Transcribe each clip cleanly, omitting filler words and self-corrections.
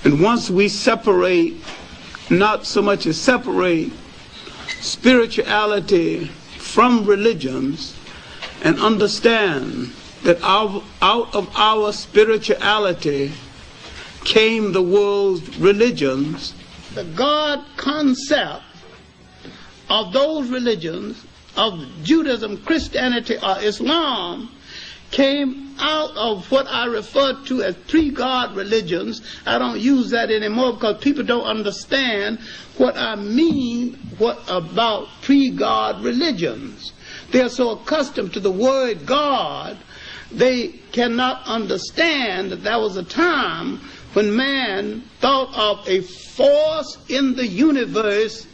And once we separate, not so much as separate spirituality from religions, and understand that out of our spirituality came the world's religions, the God concept of those religions, of Judaism, Christianity, or Islam, came out of what I refer to as three-God religions. I don't use that anymore because people don't understand what I mean about three-God religions. They're so accustomed to the word God, they cannot understand that there was a time when man thought of a force in the universe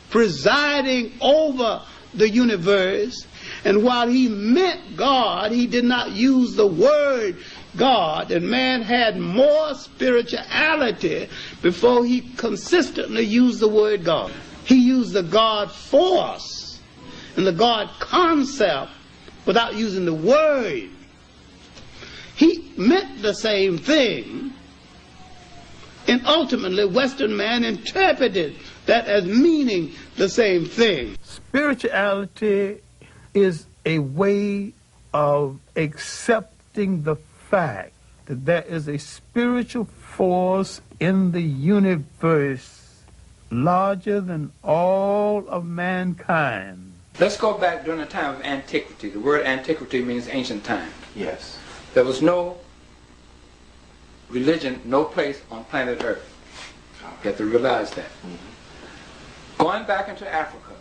presiding over the universe, and while he meant God, he did not use the word God, and man had more spirituality before he consistently used the word God. He used the God force and the God concept without using the word. He meant the same thing, and ultimately Western man interpreted that as meaning the same thing. Spirituality is a way of accepting the fact that there is a spiritual force in the universe larger than all of mankind. Let's go back during the time of antiquity. The word antiquity means ancient time. Yes. There was no religion, no place on planet Earth. You have to realize that. Going back into Africa,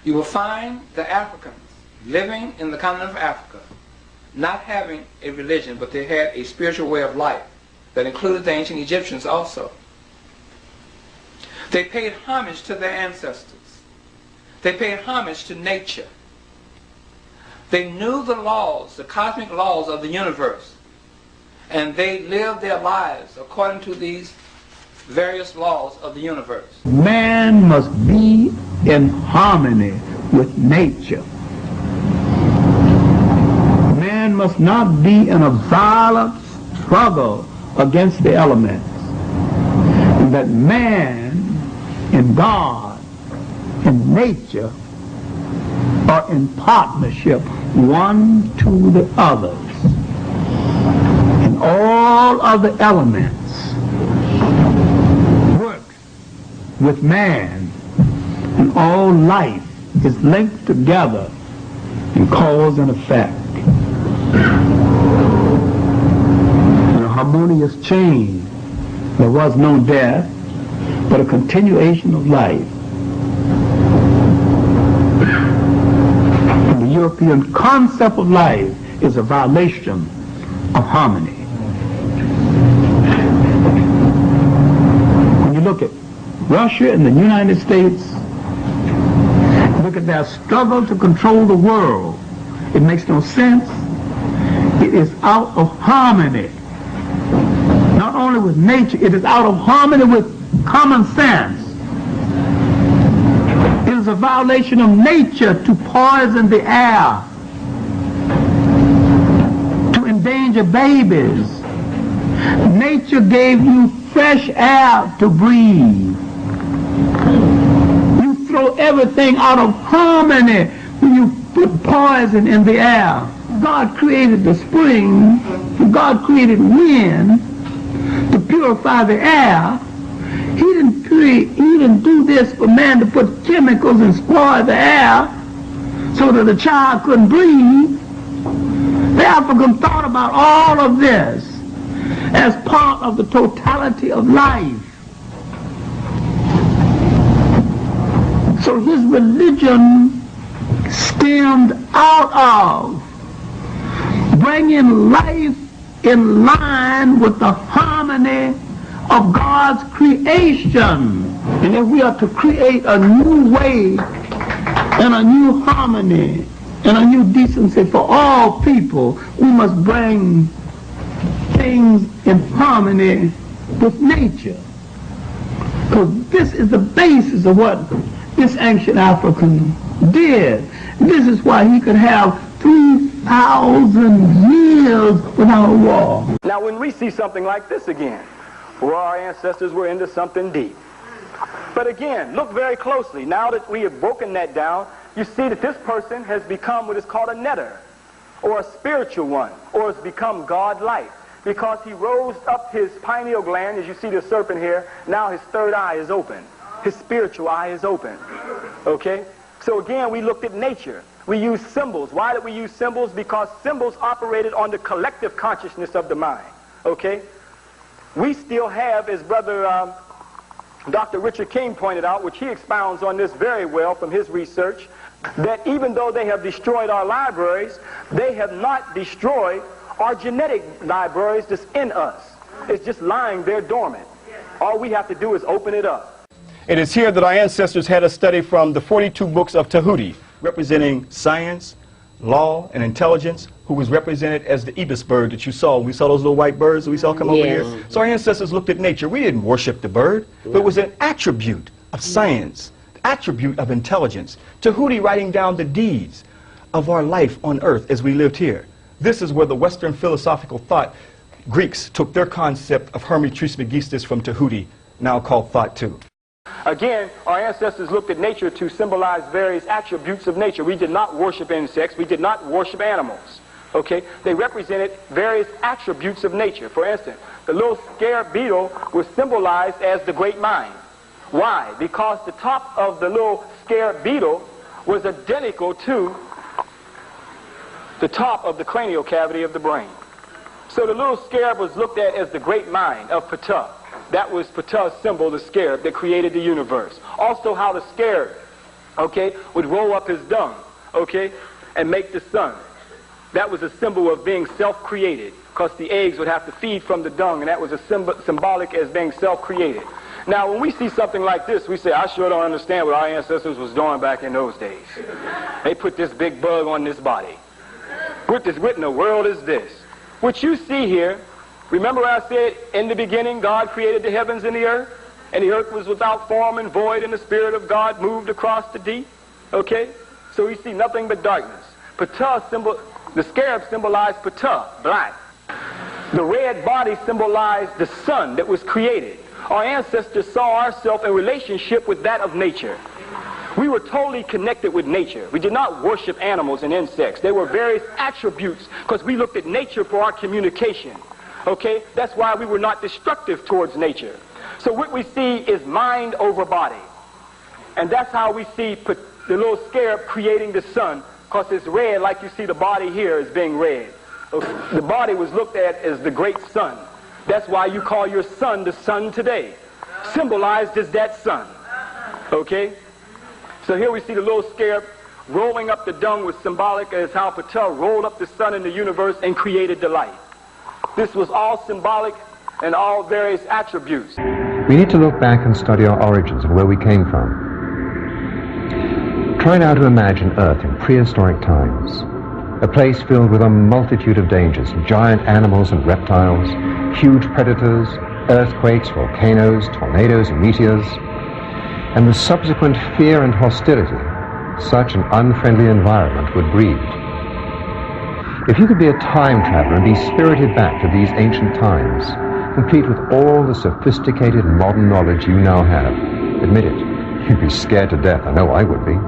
you will find the Africans living in the continent of Africa not having a religion, but they had a spiritual way of life that included the ancient Egyptians also. They paid homage to their ancestors. They paid homage to nature. They knew the laws, the cosmic laws of the universe, and they lived their lives according to these various laws of the universe. Man must be in harmony with nature. Man must not be in a violent struggle against the elements. And that man and God and nature are in partnership one to the others. And all of the elements works with man, and all life is linked together in cause and effect. In a harmonious chain, there was no death, but a continuation of life. And the European concept of life is a violation of harmony. When you look at Russia and the United States, look at their struggle to control the world, it makes no sense. It is out of harmony. Not only with nature, it is out of harmony with common sense. It is a violation of nature to poison the air, to endanger babies. Nature gave you fresh air to breathe. You throw everything out of harmony when you put poison in the air. God created the spring, God created wind to purify the air. He didn't do this for man to put chemicals and spoil the air so that the child couldn't breathe. The African thought about all of this as part of the totality of life. So his religion stemmed out of bringing life in line with the harmony of God's creation. And if we are to create a new way and a new harmony and a new decency for all people, we must bring things in harmony with nature. Because this is the basis of what this ancient African did. This is why he could have 3,000 years without a war. Now when we see something like this again, Well, our ancestors were into something deep. But again, look very closely. Now that we have broken that down, you see that this person has become what is called a netter, or a spiritual one, or has become God-like, because he rose up his pineal gland. As you see the serpent here, now his third eye is open. His spiritual eye is open. Okay? So again, we looked at nature. We used symbols. Why did we use symbols? Because symbols operated on the collective consciousness of the mind. Okay? We still have, as Brother Dr. Richard King pointed out, which he expounds on this very well from his research, that even though they have destroyed our libraries, they have not destroyed our genetic libraries that's in us. It's just lying there dormant. All we have to do is open it up. It is here that our ancestors had a study from the 42 books of Tahuti, representing science, law, and intelligence, who was represented as the ibis bird that you saw. We saw those little white birds that we saw come over here. So our ancestors looked at nature. We didn't worship the bird, but it was an attribute of science, attribute of intelligence. Tahuti writing down the deeds of our life on earth as we lived here. This is where the Western philosophical thought, Greeks took their concept of Hermes Trismegistus from Tahuti, now called thought too. Again, our ancestors looked at nature to symbolize various attributes of nature. We did not worship insects. We did not worship animals. Okay? They represented various attributes of nature. For instance, the little scarab beetle was symbolized as the great mind. Why? Because the top of the little scarab beetle was identical to the top of the cranial cavity of the brain. So the little scarab was looked at as the great mind of Ptah. That was Ptah's symbol, the scarab that created the universe. Also how the scarab, okay, would roll up his dung, okay, and make the sun. That was a symbol of being self-created, because the eggs would have to feed from the dung, and that was a symbolic as being self-created. Now, when we see something like this, we say, I sure don't understand what our ancestors was doing back in those days. They put this big bug on this body. What in the world is this? What you see here, remember I said, in the beginning, God created the heavens and the earth was without form and void, and the Spirit of God moved across the deep. Okay? So we see nothing but darkness. The scarab symbolized Ptah, black. The red body symbolized the sun that was created. Our ancestors saw ourselves in relationship with that of nature. We were totally connected with nature. We did not worship animals and insects. There were various attributes, because we looked at nature for our communication. Okay? That's why we were not destructive towards nature. So what we see is mind over body. And that's how we see the little scarab creating the sun, because it's red, like you see the body here is being red. The body was looked at as the great sun. That's why you call your sun the sun today. Symbolized as that sun. Okay? So here we see the little scarab rolling up the dung, was symbolic as how Ptah rolled up the sun in the universe and created the light. This was all symbolic and all various attributes. We need to look back and study our origins and where we came from. Try now to imagine Earth in prehistoric times, a place filled with a multitude of dangers, giant animals and reptiles, huge predators, earthquakes, volcanoes, tornadoes and meteors, and the subsequent fear and hostility such an unfriendly environment would breed. If you could be a time traveler and be spirited back to these ancient times, complete with all the sophisticated modern knowledge you now have, admit it, you'd be scared to death. I know I would be.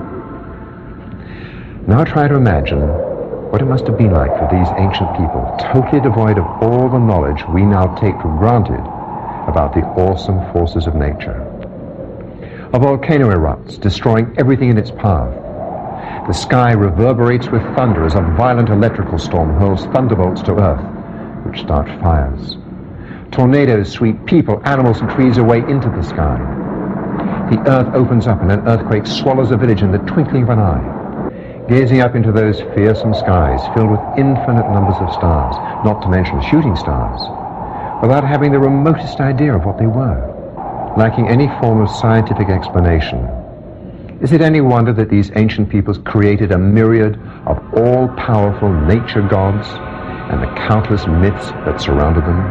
Now try to imagine what it must have been like for these ancient people, totally devoid of all the knowledge we now take for granted about the awesome forces of nature. A volcano erupts, destroying everything in its path. The sky reverberates with thunder as a violent electrical storm hurls thunderbolts to earth, which start fires. Tornadoes sweep people, animals, and trees away into the sky. The earth opens up and an earthquake swallows a village in the twinkling of an eye. Gazing up into those fearsome skies filled with infinite numbers of stars, not to mention shooting stars, without having the remotest idea of what they were, lacking any form of scientific explanation. Is it any wonder that these ancient peoples created a myriad of all-powerful nature gods and the countless myths that surrounded them?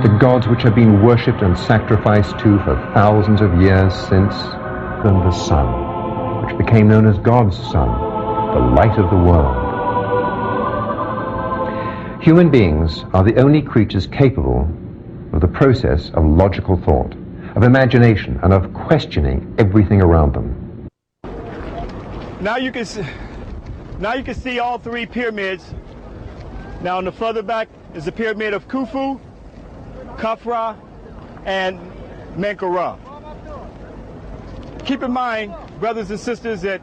The gods which have been worshipped and sacrificed to for thousands of years since, than the sun, which became known as God's sun, the light of the world. Human beings are the only creatures capable of the process of logical thought, of imagination, and of questioning everything around them. Now you can see all three pyramids. Now on the further back is the pyramid of Khufu, Khafra, and Menkaure. Keep in mind, brothers and sisters, that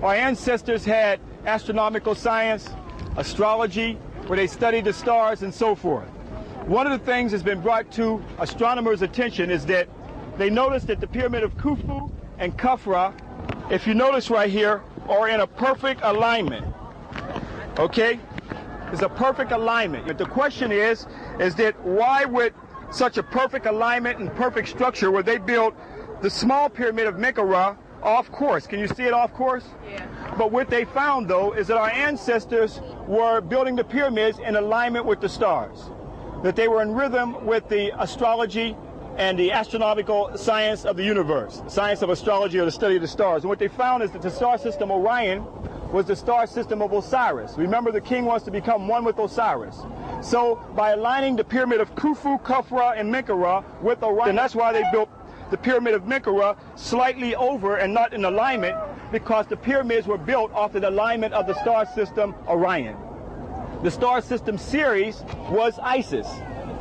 our ancestors had astronomical science, astrology, where they studied the stars and so forth. One of the things that's been brought to astronomers' attention is that they noticed that the pyramid of Khufu and Khafra, if you notice right here, are in a perfect alignment. Okay? It's a perfect alignment. But the question is that why would such a perfect alignment and perfect structure where they built the small pyramid of Menkaure off course? Can you see it off course? Yeah. But what they found, though, is that our ancestors were building the pyramids in alignment with the stars, that they were in rhythm with the astrology and the astronomical science of the universe, science of astrology, or the study of the stars. And what they found is that the star system Orion was the star system of Osiris. Remember, the king wants to become one with Osiris. So by aligning the pyramid of Khufu, Khafra, and Menkaure with Orion, and that's why they built the pyramid of Menkaure slightly over and not in alignment, because the pyramids were built off the alignment of the star system Orion. The star system Ceres was Isis.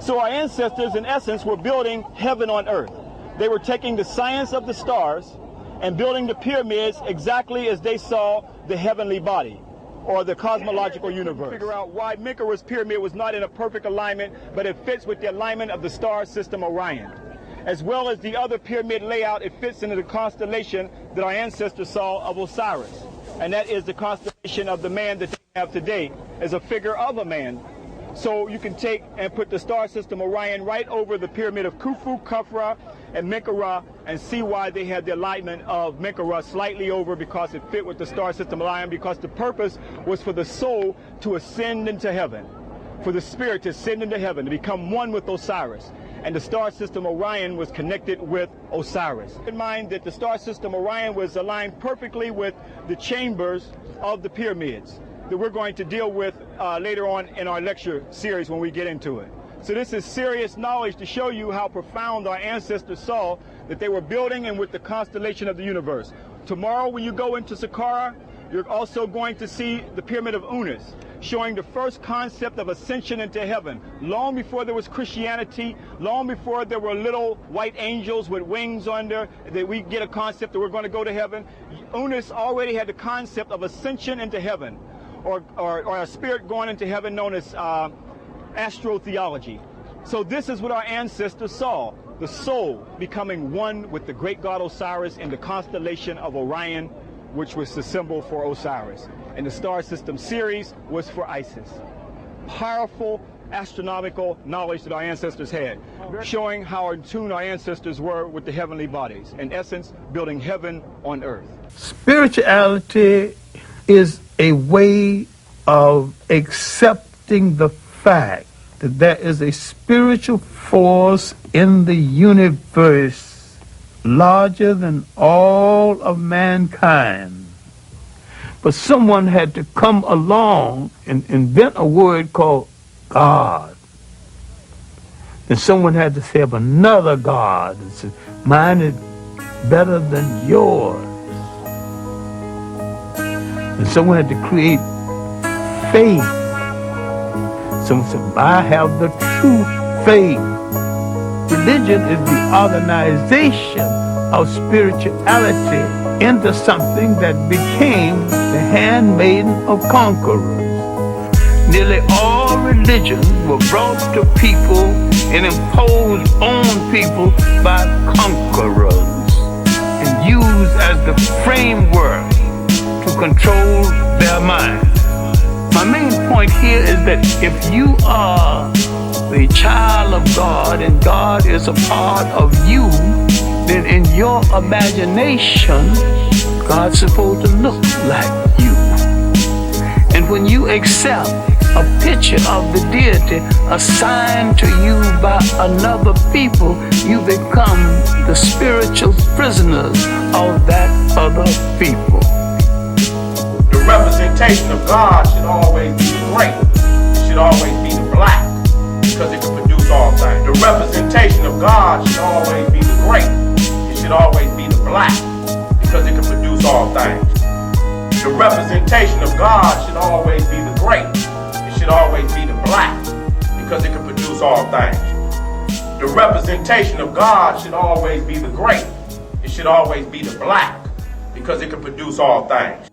So our ancestors, in essence, were building heaven on earth. They were taking the science of the stars and building the pyramids exactly as they saw the heavenly body, or the cosmological universe. Figure out why Menkaure's pyramid was not in a perfect alignment, but it fits with the alignment of the star system Orion. As well as the other pyramid layout, it fits into the constellation that our ancestors saw of Osiris. And that is the constellation of the man that they have today as a figure of a man. So you can take and put the star system Orion right over the pyramid of Khufu, Khafra, and Menkaure, and see why they had the alignment of Menkaure slightly over, because it fit with the star system Orion, because the purpose was for the soul to ascend into heaven, for the spirit to ascend into heaven, to become one with Osiris. And the star system Orion was connected with Osiris. Keep in mind that the star system Orion was aligned perfectly with the chambers of the pyramids that we're going to deal with later on in our lecture series when we get into it. So this is serious knowledge to show you how profound our ancestors saw that they were building and with the constellation of the universe. Tomorrow when you go into Saqqara, you're also going to see the pyramid of Unas, showing the first concept of ascension into heaven. Long before there was Christianity, long before there were little white angels with wings under, that we get a concept that we're going to go to heaven, Unas already had the concept of ascension into heaven, or a spirit going into heaven, known as astrotheology. So this is what our ancestors saw, the soul becoming one with the great god Osiris in the constellation of Orion, which was the symbol for Osiris. And the star system Ceres was for Isis. Powerful astronomical knowledge that our ancestors had, showing how in tune our ancestors were with the heavenly bodies. In essence, building heaven on earth. Spirituality is a way of accepting the fact that there is a spiritual force in the universe larger than all of mankind. But someone had to come along and invent a word called God. Then someone had to say of another God and say, mine is better than yours. And someone had to create faith. Someone said, I have the true faith. Religion is the organization of spirituality into something that became the handmaiden of conquerors. Nearly all religions were brought to people and imposed on people by conquerors and used as the framework to control their mind. My main point here is that if you are the child of God and God is a part of you, then in your imagination, God's supposed to look like you. And when you accept a picture of the deity assigned to you by another people, you become the spiritual prisoners of that other people. The representation of God should always be great. It should always be the black, because it can produce produce all things. The representation of God should always be the great. It should always be the black, because it can produce all things. The representation of God should always be the great. It should always be the black, because it can produce all things. The representation of God should always be the great. It should always be the black, because it can produce all things.